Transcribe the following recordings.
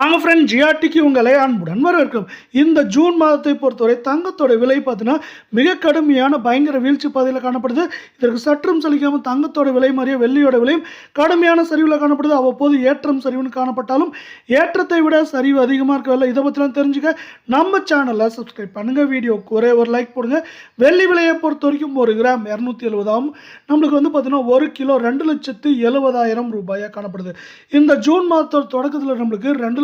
வாங்க ஃப்ரெண்ட், ஜிஆர்டிக்கு உங்களை அன்புடன் வரவேற்கிறோம். இந்த ஜூன் மாதத்தை பொறுத்தவரை தங்கத்தோட விலை பார்த்தீங்கன்னா மிக கடுமையான பயங்கர வீழ்ச்சி பாதையில் காணப்படுது. இதற்கு சற்றும் சலிக்காமல் தங்கத்தோட விலை மாதிரியே வெள்ளியோட விலையும் கடுமையான சரிவில் காணப்படுது. அவ்வப்போது ஏற்றம் சரிவுன்னு காணப்பட்டாலும் ஏற்றத்தை விட சரிவு அதிகமாக இருக்கவில்லை. இதை பற்றிலாம் தெரிஞ்சுக்க நம்ம சேனலை சப்ஸ்கிரைப் பண்ணுங்கள். வீடியோக்கு ஒரே ஒரு லைக் போடுங்க. வெள்ளி விலையை பொறுத்த வரைக்கும் 1 கிராம் 270 ஆகும். நம்மளுக்கு பார்த்தீங்கன்னா 1 கிலோ 2,70,000 ரூபாயாக காணப்படுது. இந்த ஜூன் மாதத்தோட தொடக்கத்தில் நம்மளுக்கு 2,90,000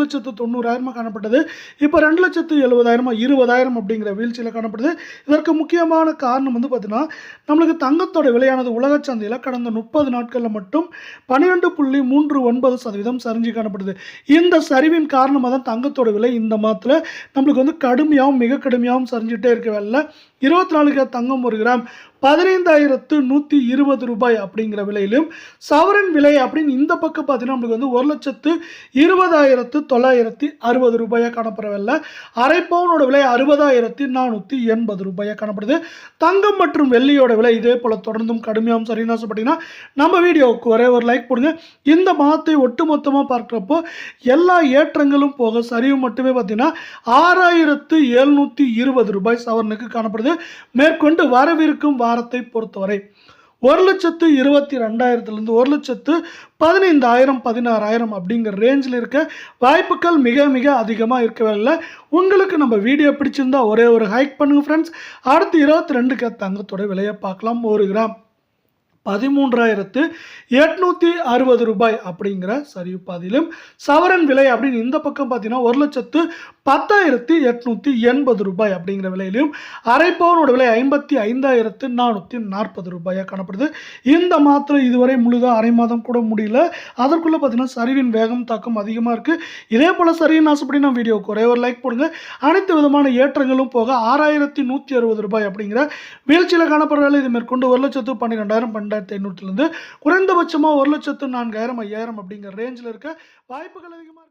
காணப்பட்டது. இப்போ 2,70,000 20,000 அப்படிங்கிற வீழ்ச்சியில் காணப்படுது. இதற்கு முக்கியமான காரணம் பார்த்தீங்கன்னா நம்மளுக்கு தங்கத்தோட விலையானது உலக சந்தையில் கடந்த 30 நாட்களில் மட்டும் 12.39% சரிஞ்சு காணப்படுது. இந்த சரிவின் காரணமாக தான் தங்கத்தோட விலை இந்த மாதத்தில் நம்மளுக்கு கடுமையாகவும் மிக கடுமையாகவும் சரிஞ்சுட்டே இருக்கவில்லை. 24 கேரட் தங்கம் 1 கிராம் 15,120 ரூபாய் அப்படிங்கிற விலையிலும், சவரன் விலை அப்படின்னு இந்த பக்கம் பார்த்தீங்கன்னா நம்மளுக்கு 1,20,960 ரூபாயாக காணப்படவில்லை. அரை பவுனோட விலை 60,480 ரூபாயாக காணப்படுது. தங்கம் மற்றும் வெள்ளியோட விலை இதே போல தொடர்ந்தும் கடுமையாகவும் சரின்னு ஆசைப்பட்டீங்கன்னா நம்ம வீடியோவுக்கு ஒரே ஒரு லைக் போடுங்க. இந்த மாதத்தை ஒட்டுமொத்தமாக பார்க்குறப்போ எல்லா ஏற்றங்களும் போக சரிவு மட்டுமே பார்த்தீங்கன்னா 6,720 ரூபாய் சவரனுக்கு காணப்படுது. மேற்கொண்டு வரவிருக்கும் வாரத்தை பொறுத்தவரை 1,22,000 1,15,000 16,000 அப்படிங்கிற ரேஞ்சில் இருக்க வாய்ப்புகள் மிக மிக அதிகமாக இருக்கவில்லை. உங்களுக்கு நம்ம வீடியோ பிடிச்சிருந்தா ஒரே ஒரு ஹைக் பண்ணுங்க ஃப்ரெண்ட்ஸ். அடுத்து 22 கேரட் தங்கத்தோட விலையை பார்க்கலாம். 1 கிராம் 13,860 ரூபாய் அப்படிங்கிற சரிவு பாதையிலும், சவரன் விலை அப்படின்னு இந்த பக்கம் பார்த்தீங்கன்னா 1,10,880 ரூபாய் அப்படிங்கிற விலையிலும், அரை பவுனோட விலை 55,440 ரூபாயாக காணப்படுது. இந்த மாதத்தில் இதுவரை முழுதாக அரை மாதம் கூட முடியல. அதற்குள்ளே பார்த்தீங்கன்னா சரிவின் வேகம் தாக்கம் அதிகமாக இருக்குது. இதே போல் சரின்னு ஆசைப்படி நான் வீடியோவுக்கு ஒரே ஒரு லைக் போடுங்க. அனைத்து விதமான ஏற்றங்களும் போக 6,160 ரூபாய் அப்படிங்கிற வீழ்ச்சியில் காணப்படுறாங்க. இது மேற்கொண்டு 1,12,000 12,500 குறைந்தபட்சமாக 1,04,000 5,000 அப்படிங்கிற ரேஞ்சில் இருக்க வாய்ப்புகள் அதிகமாக இருக்கு.